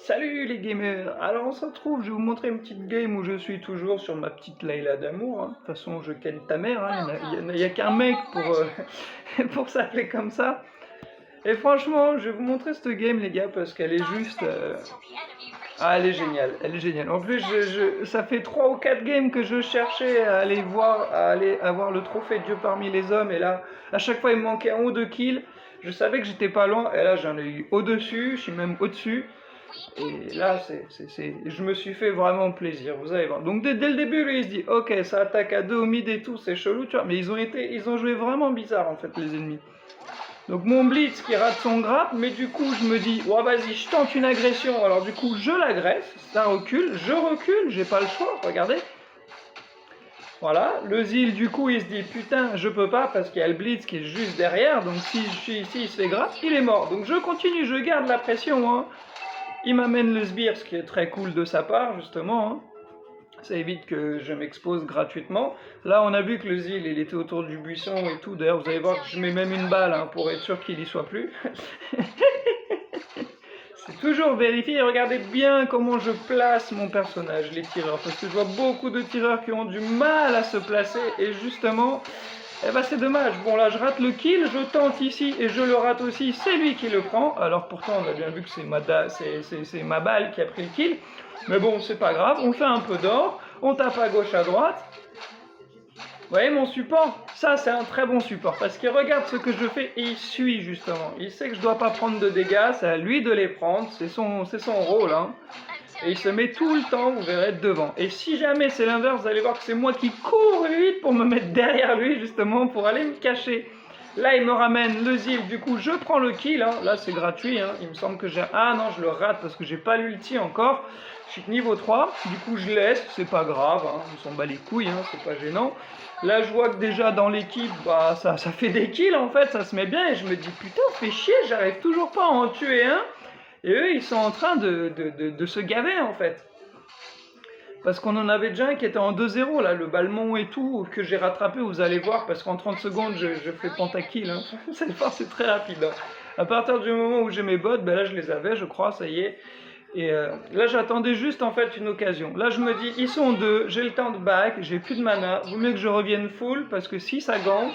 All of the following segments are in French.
Salut les gamers. Alors on se retrouve, je vais vous montrer une petite game où je suis toujours sur ma petite Layla d'amour, hein. De toute façon je ken ta mère, hein. Il y a qu'un mec pour, pour s'appeler comme ça. Et franchement, je vais vous montrer cette game les gars parce qu'elle est juste... Ah, elle est géniale, elle est géniale. En plus, ça fait 3 ou 4 games que je cherchais à aller voir, à aller avoir le trophée Dieu parmi les hommes. Et là, à chaque fois, il me manquait 1 ou 2 kills. Je savais que j'étais pas loin. Et là, j'en ai eu au-dessus, je suis même au-dessus. Et là, je me suis fait vraiment plaisir, vous allez voir. Donc dès le début, lui, il se dit, ok, ça attaque à 2 au mid et tout, c'est chelou, tu vois. Mais ils ont joué vraiment bizarre, en fait, les ennemis. Donc mon blitz qui rate son grappe, mais du coup je me dis, ouais vas-y, je tente une agression. Alors du coup je l'agresse, ça recule, je recule, j'ai pas le choix, regardez. Voilà, le Zil du coup il se dit, putain je peux pas parce qu'il y a le blitz qui est juste derrière, donc si je suis ici, il se fait grappe, il est mort. Donc je continue, je garde la pression, hein. Il m'amène le sbire, ce qui est très cool de sa part justement, hein. Ça évite que je m'expose gratuitement. Là, on a vu que le Zil, il était autour du buisson et tout. D'ailleurs, vous allez voir que je mets même une balle hein, pour être sûr qu'il y soit plus. C'est toujours vérifier. Regardez bien comment je place mon personnage, les tireurs. Parce que je vois beaucoup de tireurs qui ont du mal à se placer. Et justement, eh ben c'est dommage. Bon, là, je rate le kill. Je tente ici et je le rate aussi. C'est lui qui le prend. Alors pourtant, on a bien vu que c'est ma balle qui a pris le kill. Mais bon, c'est pas grave, on fait un peu d'or, on tape à gauche, à droite. Vous voyez mon support? Ça, c'est un très bon support, parce qu'il regarde ce que je fais et il suit, justement. Il sait que je dois pas prendre de dégâts, c'est à lui de les prendre, c'est son rôle, hein. Et il se met tout le temps, vous verrez, devant. Et si jamais c'est l'inverse, vous allez voir que c'est moi qui cours vite pour me mettre derrière lui, justement, pour aller me cacher. Là, il me ramène le Zil, du coup, je prends le kill, hein. Là, c'est gratuit, hein. Il me semble que j'ai... Ah non, je le rate parce que j'ai pas l'ulti encore. Je suis niveau 3, du coup, je laisse, c'est pas grave, hein. On s'en bat les couilles, hein. C'est pas gênant. Là, je vois que déjà, dans l'équipe, bah, ça fait des kills, en fait, ça se met bien, et je me dis, putain, fait chier, j'arrive toujours pas à en tuer un. Et eux, ils sont en train de se gaver, en fait. Parce qu'on en avait déjà un qui était en 2-0, là, le Balmont et tout, que j'ai rattrapé, vous allez voir, parce qu'en 30 secondes, je fais pentakill, hein. Vous allez voir, c'est très rapide, hein. À partir du moment où j'ai mes bots, ben là, je les avais, je crois, ça y est. Et là, j'attendais juste, en fait, une occasion. Là, je me dis, ils sont deux, j'ai le temps de back, j'ai plus de mana, vaut mieux que je revienne full, parce que si ça gank,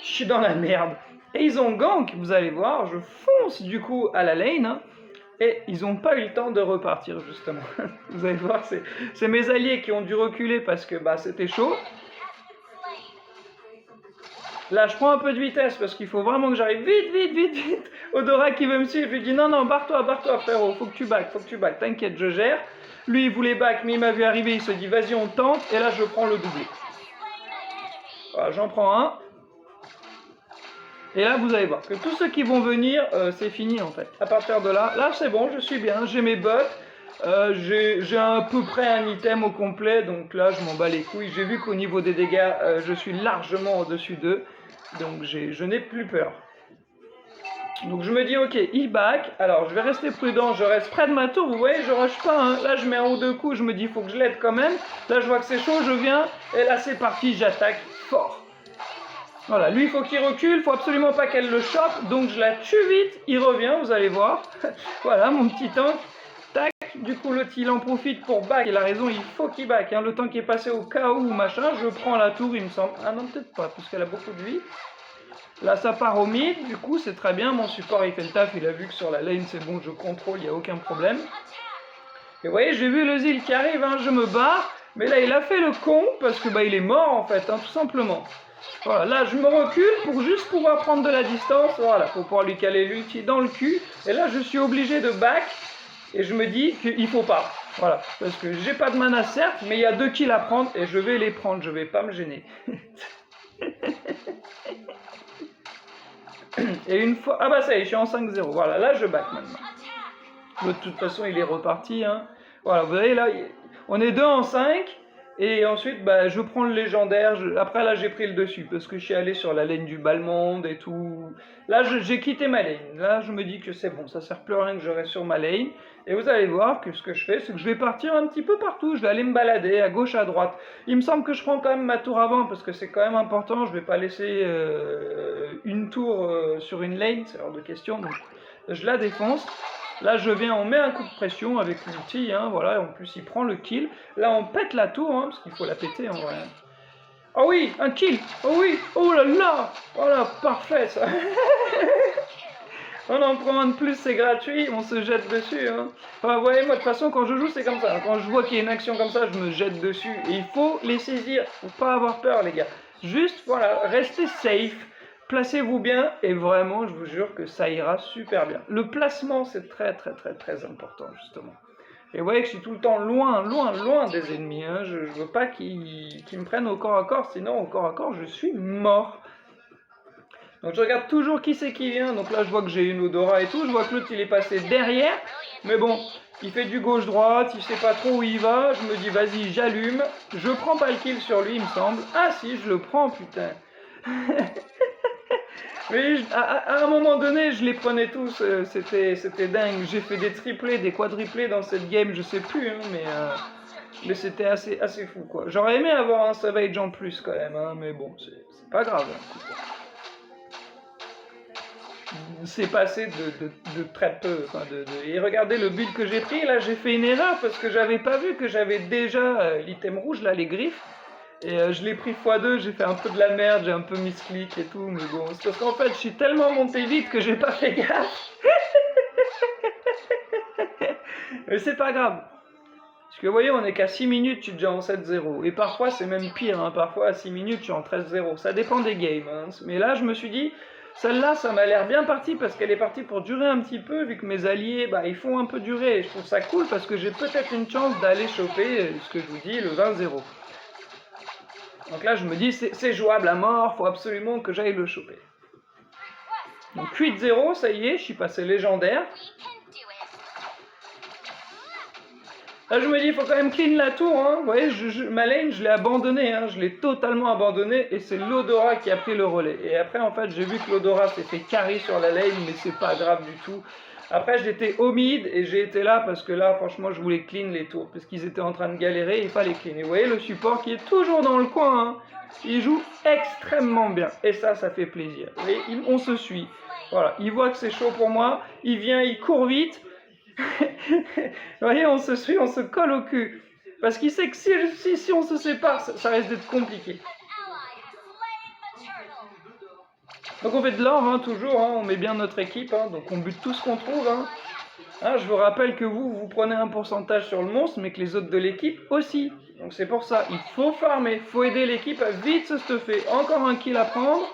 je suis dans la merde. Et ils ont gank, vous allez voir, je fonce, du coup, à la lane, hein. Et ils n'ont pas eu le temps de repartir, justement. Vous allez voir, c'est mes alliés qui ont dû reculer parce que bah, c'était chaud. Là, je prends un peu de vitesse parce qu'il faut vraiment que j'arrive vite. Odora qui veut me suivre, je lui dis non, barre-toi, frérot, faut que tu back, t'inquiète, je gère. Lui, il voulait back, mais il m'a vu arriver, il se dit vas-y, on tente. Et là, je prends le doublé. Voilà, j'en prends un. Et là, vous allez voir que tous ceux qui vont venir, c'est fini en fait. À partir de là, c'est bon, je suis bien, j'ai mes bots, j'ai à peu près un item au complet, donc là, je m'en bats les couilles. J'ai vu qu'au niveau des dégâts, je suis largement au-dessus d'eux, donc je n'ai plus peur. Donc je me dis, ok, il back, alors je vais rester prudent, je reste près de ma tour, vous voyez, je rush pas, hein. Là, je mets un ou deux coups, je me dis, il faut que je l'aide quand même. Là, je vois que c'est chaud, je viens, et là, c'est parti, j'attaque fort. Voilà, lui il faut qu'il recule, il faut absolument pas qu'elle le chope, donc je la tue vite, il revient, vous allez voir. Voilà mon petit tank, tac, du coup l'autre il en profite pour back, il a raison, il faut qu'il back, hein. Le temps qui est passé au KO ou machin, je prends la tour il me semble, ah non peut-être pas, puisqu'elle a beaucoup de vie. Là ça part au mid, du coup c'est très bien, mon support il fait le taf, il a vu que sur la lane c'est bon, je contrôle, il n'y a aucun problème. Et vous voyez, j'ai vu le Zil qui arrive, hein, je me barre, mais là il a fait le con, parce que bah il est mort en fait, hein, tout simplement. Voilà, là je me recule pour juste pouvoir prendre de la distance, voilà, pour pouvoir lui caler l'ulti dans le cul. Et là je suis obligé de back, et je me dis qu'il faut pas. Voilà, parce que j'ai pas de mana certes, mais il y a 2 kills à prendre, et je vais les prendre, je vais pas me gêner. Et une fois... Ah bah ça y est, je suis en 5-0, voilà, là je back maintenant. De toute façon il est reparti, hein. Voilà, vous voyez là, on est 2 en 5. Et ensuite, bah, je prends le légendaire. Après, là, j'ai pris le dessus parce que je suis allé sur la lane du Balmonde et tout. Là, j'ai quitté ma lane. Là, je me dis que c'est bon, ça sert plus à rien que je reste sur ma lane. Et vous allez voir que ce que je fais, c'est que je vais partir un petit peu partout. Je vais aller me balader à gauche, à droite. Il me semble que je prends quand même ma tour avant parce que c'est quand même important. Je vais pas laisser une tour sur une lane, c'est hors de question. Donc, je la défonce. Là, je viens, on met un coup de pression avec l'ulti, hein, voilà, en plus il prend le kill. Là, on pète la tour, hein, parce qu'il faut la péter en vrai. Oh oui, un kill. Oh oui, oh là là. Voilà, parfait ça. On en prend un de plus, c'est gratuit, on se jette dessus. Hein. Enfin, vous voyez, moi de toute façon, quand je joue, c'est comme ça. Quand je vois qu'il y a une action comme ça, je me jette dessus. Et il faut les saisir, faut pas avoir peur, les gars. Juste, voilà, restez safe, placez-vous bien, et vraiment, je vous jure que ça ira super bien. Le placement, c'est très, très, très, très important, justement. Et vous voyez que je suis tout le temps loin, loin, loin des ennemis. Hein. Je veux pas qu'ils me prennent au corps à corps, sinon au corps à corps, je suis mort. Donc je regarde toujours qui c'est qui vient. Donc là, je vois que j'ai une Odora et tout. Je vois que l'autre, il est passé derrière. Mais bon, il fait du gauche-droite. Il sait pas trop où il va. Je me dis, vas-y, j'allume. Je prends pas le kill sur lui, il me semble. Ah si, je le prends, putain. Mais à un moment donné, je les prenais tous. C'était dingue. J'ai fait des triplés, des quadriplés dans cette game. Je sais plus, hein, mais c'était assez fou, quoi. J'aurais aimé avoir un Savage en plus, quand même. Hein, mais bon, c'est pas grave. Hein, c'est passé de très peu. Enfin et regardez le build que j'ai pris, là j'ai fait une erreur parce que j'avais pas vu que j'avais déjà l'item rouge, là les griffes. Et je l'ai pris x2, j'ai fait un peu de la merde, j'ai un peu misclick et tout, mais bon, c'est parce qu'en fait je suis tellement monté vite que j'ai pas fait gaffe. Mais c'est pas grave. Parce que vous voyez, on est qu'à 6 minutes, tu es déjà en 7-0. Et parfois c'est même pire, hein. Parfois à 6 minutes, tu es en 13-0. Ça dépend des games. Hein. Mais là, je me suis dit, celle-là, ça m'a l'air bien partie parce qu'elle est partie pour durer un petit peu, vu que mes alliés, bah, ils font un peu durer. Et je trouve ça cool parce que j'ai peut-être une chance d'aller choper, ce que je vous dis, le 20-0. Donc là, je me dis, c'est jouable à mort, faut absolument que j'aille le choper. Donc 8-0, ça y est, je suis passé légendaire. Là, je me dis, il faut quand même clean la tour. Hein. Vous voyez, ma lane, je l'ai abandonnée. Hein. Je l'ai totalement abandonnée. Et c'est l'Odora qui a pris le relais. Et après, en fait, j'ai vu que l'Odora s'est fait carry sur la lane. Mais c'est pas grave du tout. Après, j'étais au mid. Et j'ai été là parce que là, franchement, je voulais clean les tours. Parce qu'ils étaient en train de galérer. Et il fallait clean. Et vous voyez, le support qui est toujours dans le coin. Hein. Il joue extrêmement bien. Et ça fait plaisir. Vous voyez, on se suit. Voilà. Il voit que c'est chaud pour moi. Il vient, il court vite. Vous voyez, on se suit, on se colle au cul. Parce qu'il sait que si on se sépare, ça risque d'être compliqué. Donc on fait de l'or, hein, toujours, hein, on met bien notre équipe, hein, donc on bute tout ce qu'on trouve. Hein. Hein, je vous rappelle que vous prenez un pourcentage sur le monstre, mais que les autres de l'équipe aussi. Donc c'est pour ça, il faut farmer, il faut aider l'équipe à vite se stuffer. Encore un kill à prendre.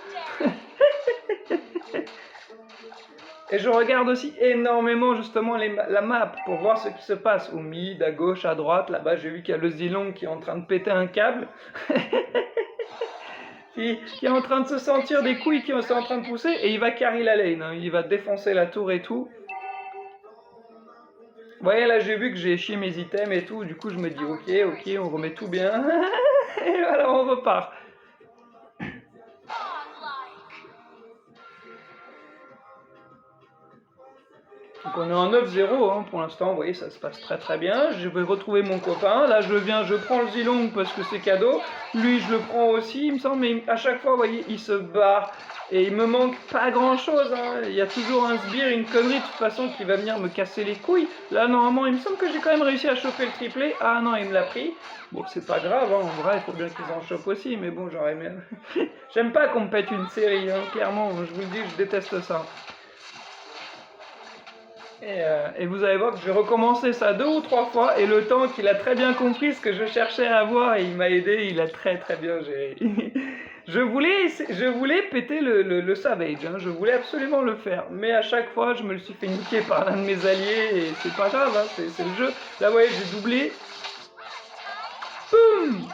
Et je regarde aussi énormément justement la map pour voir ce qui se passe au mid, à gauche, à droite. Là-bas, j'ai vu qu'il y a le Zilong qui est en train de péter un câble. qui est en train de se sentir des couilles qui sont en train de pousser. Et il va carry la lane. Hein. Il va défoncer la tour et tout. Vous voyez, là, j'ai vu que j'ai chié mes items et tout. Du coup, je me dis, ok, on remet tout bien. Et voilà, on repart. Donc on est en 9-0 hein, pour l'instant, vous voyez, ça se passe très très bien. Je vais retrouver mon copain. Là, je prends le Zilong parce que c'est cadeau. Lui, je le prends aussi, il me semble, mais à chaque fois, vous voyez, il se barre. Et il me manque pas grand chose. Hein. Il y a toujours un sbire, une connerie de toute façon qui va venir me casser les couilles. Là, normalement, il me semble que j'ai quand même réussi à choper le triplé. Ah non, il me l'a pris. Bon, c'est pas grave, hein. En vrai, il faut bien qu'ils en chopent aussi. Mais bon, j'aurais aimé. J'aime pas qu'on me pète une série, hein, clairement. Je vous le dis, je déteste ça. Et vous allez voir que je vais recommencer ça 2 ou 3 fois, et le temps qu'il a très bien compris ce que je cherchais à voir, et il m'a aidé, il a très très bien géré. je voulais péter le Savage, hein, je voulais absolument le faire, mais à chaque fois je me le suis fait niquer par l'un de mes alliés, et c'est pas grave, hein, c'est le jeu. Là vous voyez, j'ai doublé. Boum!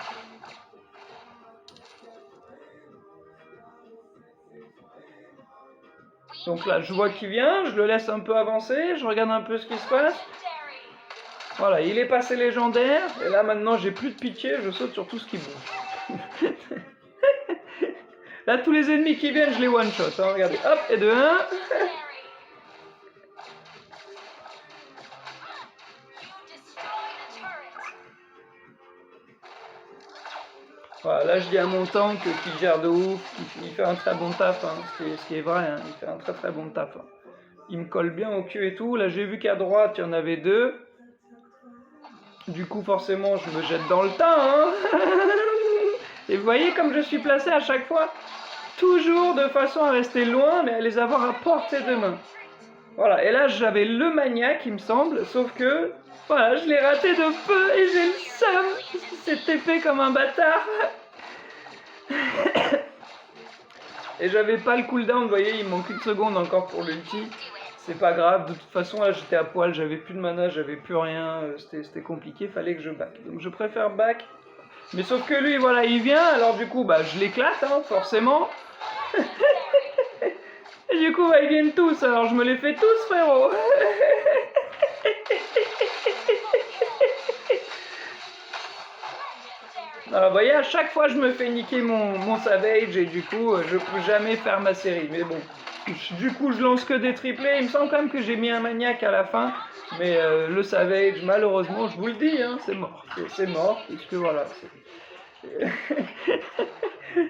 Donc là, je vois qu'il vient, je le laisse un peu avancer, je regarde un peu ce qui se passe. Voilà, il est passé légendaire, et là maintenant j'ai plus de pitié, je saute sur tout ce qui bouge. Là, tous les ennemis qui viennent, je les one-shot, hein, regardez, hop, et de 1. Voilà, là je dis à mon tank qu'il gère de ouf, il fait un très bon taf, hein, ce qui est vrai, hein, il fait un très très bon taf. Hein. il me colle bien au cul et tout. Là, j'ai vu qu'à droite, il y en avait 2. Du coup, forcément, je me jette dans le tas, hein. Et vous voyez comme je suis placé à chaque fois, toujours de façon à rester loin, mais à les avoir à portée de main. Voilà, et là, j'avais le maniaque, il me semble, sauf que, voilà, je l'ai raté de peu et j'ai le seum, parce qu'il s'est TP comme un bâtard. Et j'avais pas le cooldown, vous voyez, il me manque 1 seconde encore pour l'ulti. C'est pas grave, de toute façon là j'étais à poil, j'avais plus de mana, j'avais plus rien, c'était compliqué, fallait que je back. Donc je préfère back. Mais sauf que lui, voilà, il vient, alors du coup, bah je l'éclate, hein, forcément. Et du coup, bah, ils viennent tous, alors je me les fais tous, frérot. Alors, vous voyez, à chaque fois, je me fais niquer mon Savage et du coup, je peux jamais faire ma série. Mais bon, du coup, je lance que des triplés. Il me semble quand même que j'ai mis un maniaque à la fin. Mais le Savage, malheureusement, je vous le dis, hein, c'est mort. C'est mort, puisque voilà.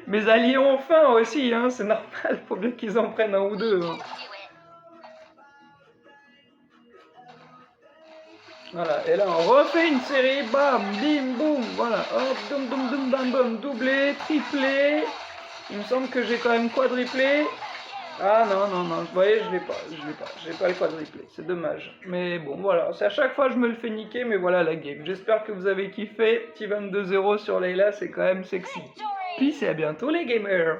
Mes alliés ont faim aussi, hein, c'est normal. Faut bien qu'ils en prennent 1 ou 2. Hein. Voilà, et là on refait une série, bam, bim, boum, voilà, hop, dum, dum, dum, bam, bam, doublé, triplé, il me semble que j'ai quand même quadruplé, ah non, non, non, vous voyez, j'ai pas le quadruplé, c'est dommage, mais bon, voilà, c'est à chaque fois je me le fais niquer, mais voilà la game, j'espère que vous avez kiffé, petit 22-0 sur Layla, c'est quand même sexy, peace et à bientôt les gamers.